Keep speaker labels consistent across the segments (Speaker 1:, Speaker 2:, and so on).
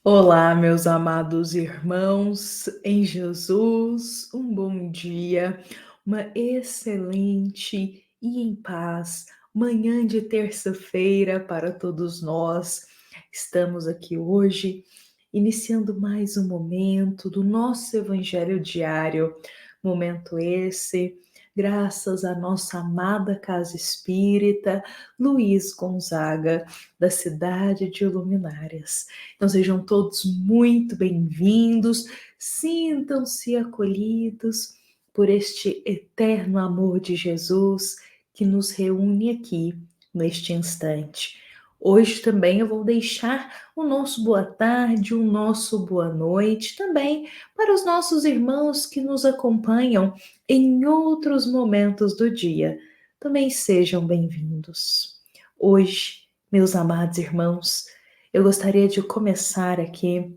Speaker 1: Olá, meus amados irmãos em Jesus, um bom dia, uma excelente e em paz manhã de terça-feira para todos nós. Estamos aqui hoje iniciando mais um momento do nosso Evangelho diário, momento esse, graças à nossa amada Casa Espírita Luiz Gonzaga, da cidade de Luminárias. Então sejam todos muito bem-vindos, sintam-se acolhidos por este eterno amor de Jesus que nos reúne aqui neste instante. Hoje também eu vou deixar o nosso boa tarde, o nosso boa noite também para os nossos irmãos que nos acompanham em outros momentos do dia. Também sejam bem-vindos. Hoje, meus amados irmãos, eu gostaria de começar aqui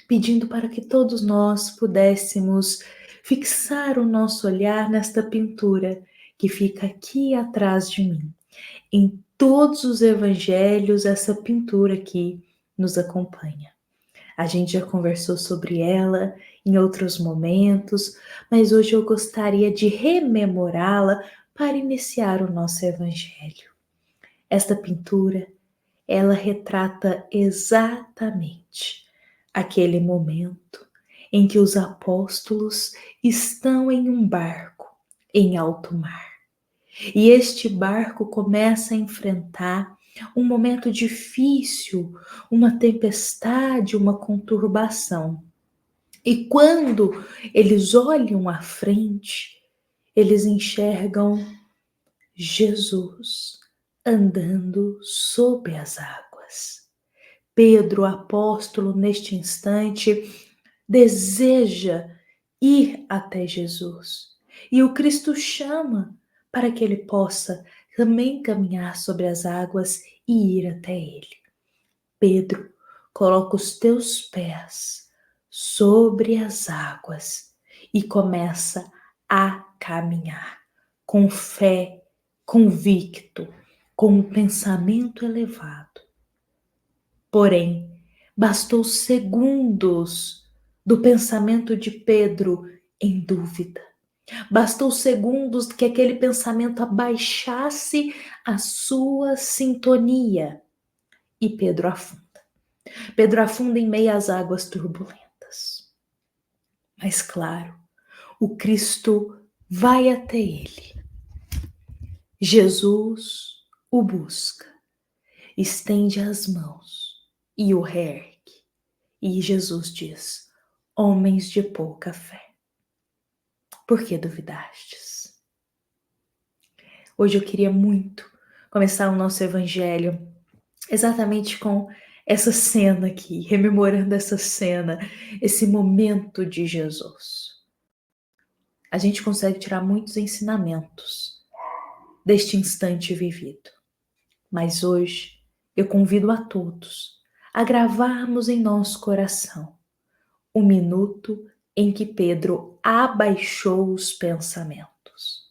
Speaker 1: pedindo para que todos nós pudéssemos fixar o nosso olhar nesta pintura que fica aqui atrás de mim. Em todos os evangelhos, essa pintura aqui nos acompanha. A gente já conversou sobre ela em outros momentos, mas hoje eu gostaria de rememorá-la para iniciar o nosso evangelho. Esta pintura ela retrata exatamente aquele momento em que os apóstolos estão em um barco em alto mar. E este barco começa a enfrentar um momento difícil, uma tempestade, uma conturbação. E quando eles olham à frente, eles enxergam Jesus andando sobre as águas. Pedro, apóstolo, neste instante, deseja ir até Jesus. E o Cristo chama para que ele possa também caminhar sobre as águas e ir até ele. Pedro, coloca os teus pés sobre as águas e começa a caminhar com fé, convicto, com um pensamento elevado. Porém, bastou segundos do pensamento de Pedro em dúvida. Bastou segundos que aquele pensamento abaixasse a sua sintonia e Pedro afunda. Pedro afunda em meio às águas turbulentas. Mas claro, o Cristo vai até ele. Jesus o busca, estende as mãos e o reergue. E Jesus diz: homens de pouca fé, por que duvidastes? Hoje eu queria muito começar o nosso evangelho exatamente com essa cena aqui, rememorando essa cena, esse momento de Jesus. A gente consegue tirar muitos ensinamentos deste instante vivido. Mas hoje eu convido a todos a gravarmos em nosso coração o minuto em que Pedro abaixou os pensamentos,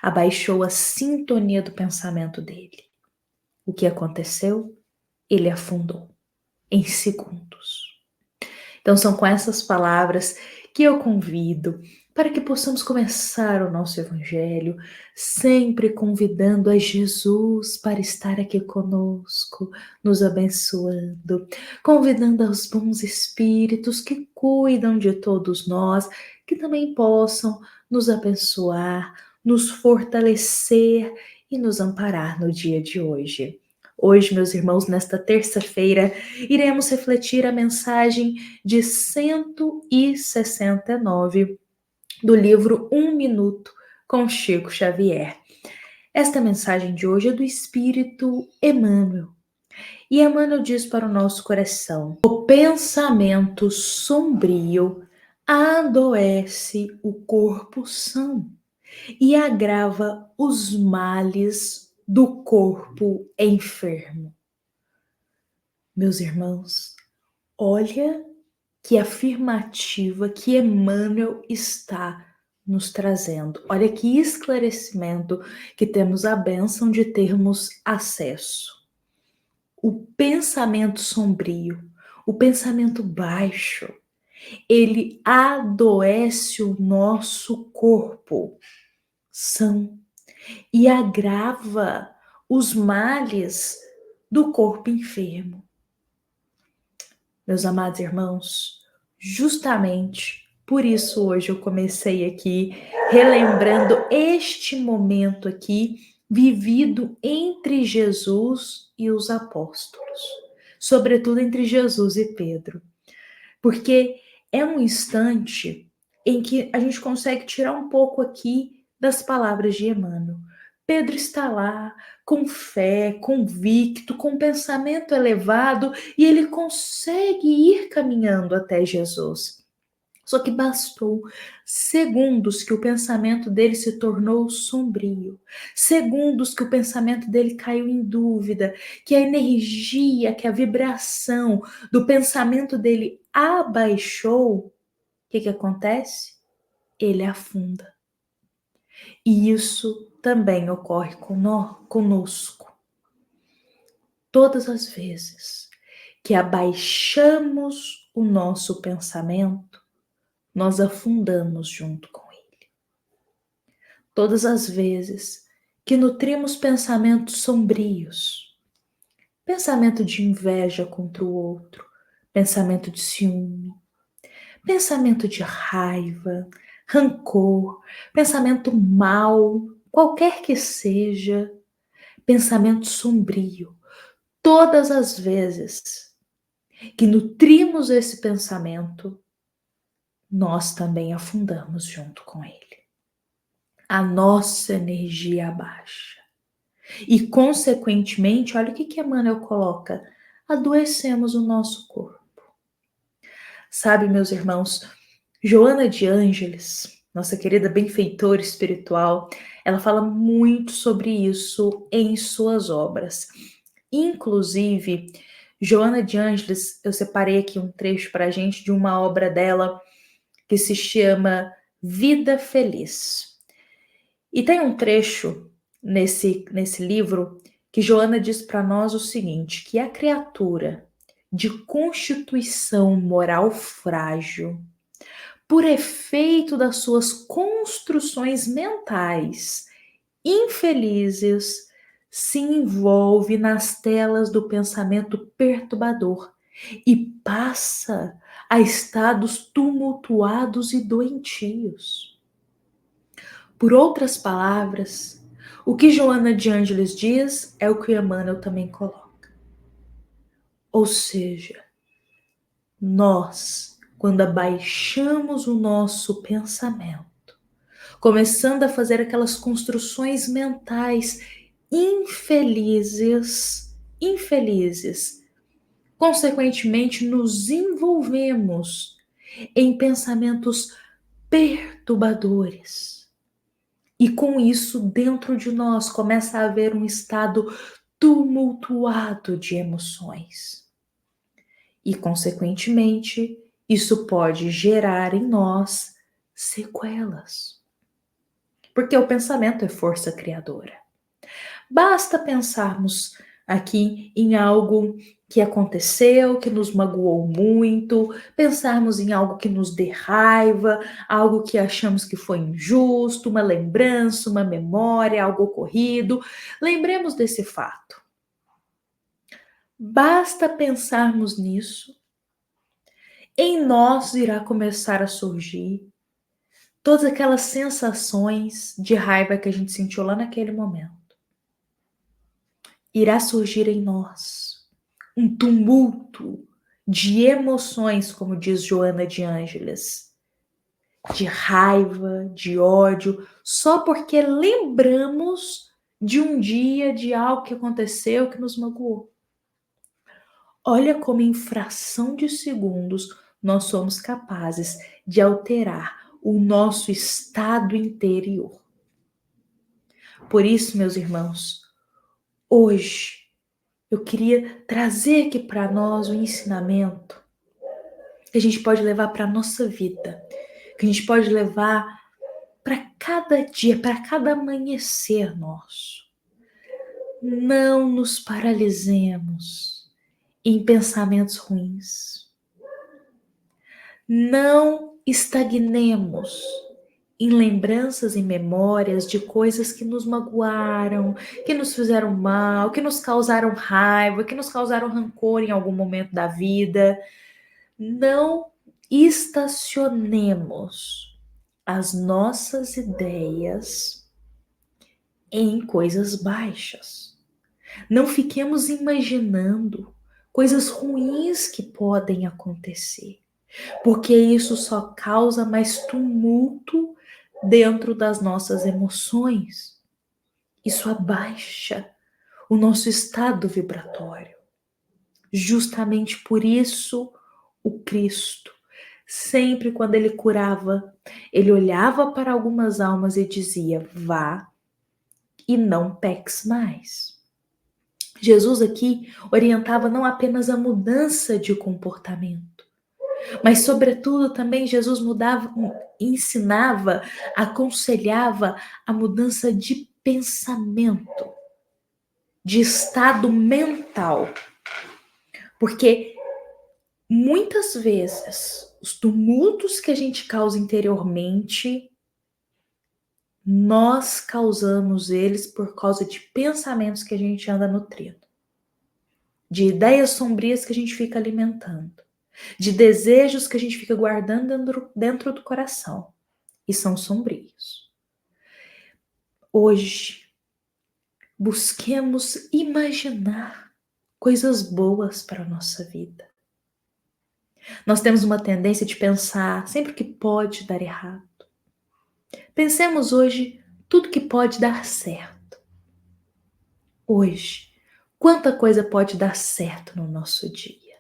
Speaker 1: abaixou a sintonia do pensamento dele. O que aconteceu? Ele afundou em segundos. Então são com essas palavras que eu convido para que possamos começar o nosso evangelho, sempre convidando a Jesus para estar aqui conosco, nos abençoando, convidando aos bons espíritos que cuidam de todos nós, que também possam nos abençoar, nos fortalecer e nos amparar no dia de hoje. Hoje, meus irmãos, nesta terça-feira, iremos refletir a mensagem de 169 do livro Um Minuto com Chico Xavier. Esta mensagem de hoje é do Espírito Emmanuel. E Emmanuel diz para o nosso coração: o pensamento sombrio adoece o corpo são e agrava os males do corpo enfermo. Meus irmãos, olha que afirmativa que Emmanuel está nos trazendo. Olha que esclarecimento que temos a bênção de termos acesso. O pensamento sombrio, O pensamento baixo, ele adoece o nosso corpo são e agrava os males do corpo enfermo. Meus amados irmãos, justamente por isso hoje eu comecei aqui relembrando este momento aqui vivido entre Jesus e os apóstolos, sobretudo entre Jesus e Pedro, porque é um instante em que a gente consegue tirar um pouco aqui das palavras de Emmanuel. Pedro está lá com fé, convicto, com pensamento elevado e ele consegue ir caminhando até Jesus. Só que bastou segundos que o pensamento dele se tornou sombrio, segundos que o pensamento dele caiu em dúvida, que a energia, que a vibração do pensamento dele abaixou. O que acontece? Ele afunda. E isso também ocorre conosco. Todas as vezes que abaixamos o nosso pensamento, nós afundamos junto com ele. Todas as vezes que nutrimos pensamentos sombrios, pensamento de inveja contra o outro, pensamento de ciúme, pensamento de raiva, rancor, pensamento mau, qualquer que seja, pensamento sombrio. Todas as vezes que nutrimos esse pensamento, nós também afundamos junto com ele. A nossa energia abaixa. E, consequentemente, olha o que Emmanuel coloca: adoecemos o nosso corpo. Sabe, meus irmãos, Joana de Ângeles, nossa querida benfeitora espiritual, ela fala muito sobre isso em suas obras. Inclusive, Joana de Ângeles, eu separei aqui um trecho para a gente de uma obra dela que se chama Vida Feliz. E tem um trecho nesse livro que Joana diz para nós o seguinte, que a criatura de constituição moral frágil, por efeito das suas construções mentais infelizes, se envolve nas telas do pensamento perturbador e passa a estados tumultuados e doentios. Por outras palavras, o que Joana de Ângeles diz é o que Emmanuel também coloca. Ou seja, nós, quando abaixamos o nosso pensamento, começando a fazer aquelas construções mentais infelizes, consequentemente nos envolvemos em pensamentos perturbadores. E com isso, dentro de nós, começa a haver um estado tumultuado de emoções. E, consequentemente, isso pode gerar em nós sequelas. Porque o pensamento é força criadora. Basta pensarmos aqui em algo que aconteceu, que nos magoou muito, pensarmos em algo que nos dê raiva, algo que achamos que foi injusto, uma lembrança, uma memória, algo ocorrido. Lembremos desse fato. Basta pensarmos nisso, em nós irá começar a surgir todas aquelas sensações de raiva que a gente sentiu lá naquele momento. Irá surgir em nós um tumulto de emoções, como diz Joana de Ângeles, de raiva, de ódio, só porque lembramos de um dia, de algo que aconteceu que nos magoou. Olha como em fração de segundos nós somos capazes de alterar o nosso estado interior. Por isso, meus irmãos, hoje eu queria trazer aqui para nós um ensinamento que a gente pode levar para a nossa vida, que a gente pode levar para cada dia, para cada amanhecer nosso. Não nos paralisemos em pensamentos ruins. Não estagnemos em lembranças e memórias de coisas que nos magoaram, que nos fizeram mal, que nos causaram raiva, que nos causaram rancor em algum momento da vida. Não estacionemos as nossas ideias em coisas baixas. Não fiquemos imaginando coisas ruins que podem acontecer, porque isso só causa mais tumulto dentro das nossas emoções. Isso abaixa o nosso estado vibratório. Justamente por isso, o Cristo, sempre quando ele curava, ele olhava para algumas almas e dizia: vá e não peques mais. Jesus aqui orientava não apenas a mudança de comportamento, mas sobretudo também Jesus ensinava, aconselhava a mudança de pensamento, de estado mental. Porque muitas vezes os tumultos que a gente causa interiormente, nós causamos eles por causa de pensamentos que a gente anda nutrindo, de ideias sombrias que a gente fica alimentando, de desejos que a gente fica guardando dentro do coração e são sombrios. Hoje, busquemos imaginar coisas boas para a nossa vida. Nós temos uma tendência de pensar sempre que pode dar errado. Pensemos hoje tudo que pode dar certo. Hoje, quanta coisa pode dar certo no nosso dia.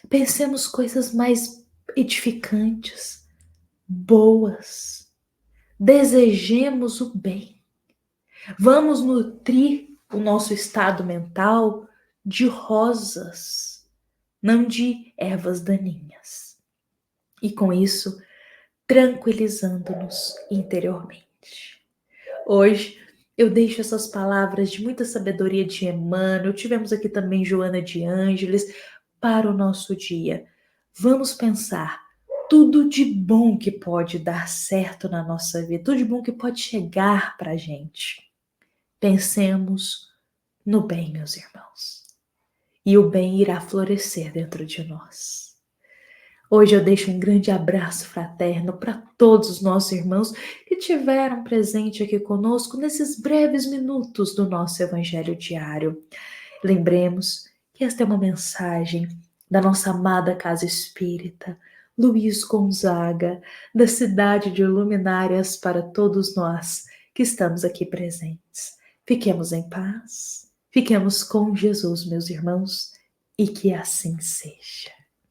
Speaker 1: Pensemos coisas mais edificantes, boas. Desejemos o bem. Vamos nutrir o nosso estado mental de rosas, não de ervas daninhas. E com isso, tranquilizando-nos interiormente. Hoje, eu deixo essas palavras de muita sabedoria de Emmanuel, tivemos aqui também Joana de Ângeles, para o nosso dia. Vamos pensar tudo de bom que pode dar certo na nossa vida, tudo de bom que pode chegar para a gente. Pensemos no bem, meus irmãos, e o bem irá florescer dentro de nós. Hoje eu deixo um grande abraço fraterno para todos os nossos irmãos que tiveram presente aqui conosco nesses breves minutos do nosso Evangelho diário. Lembremos que esta é uma mensagem da nossa amada Casa Espírita, Luiz Gonzaga, da cidade de Luminárias, para todos nós que estamos aqui presentes. Fiquemos em paz, fiquemos com Jesus, meus irmãos, e que assim seja.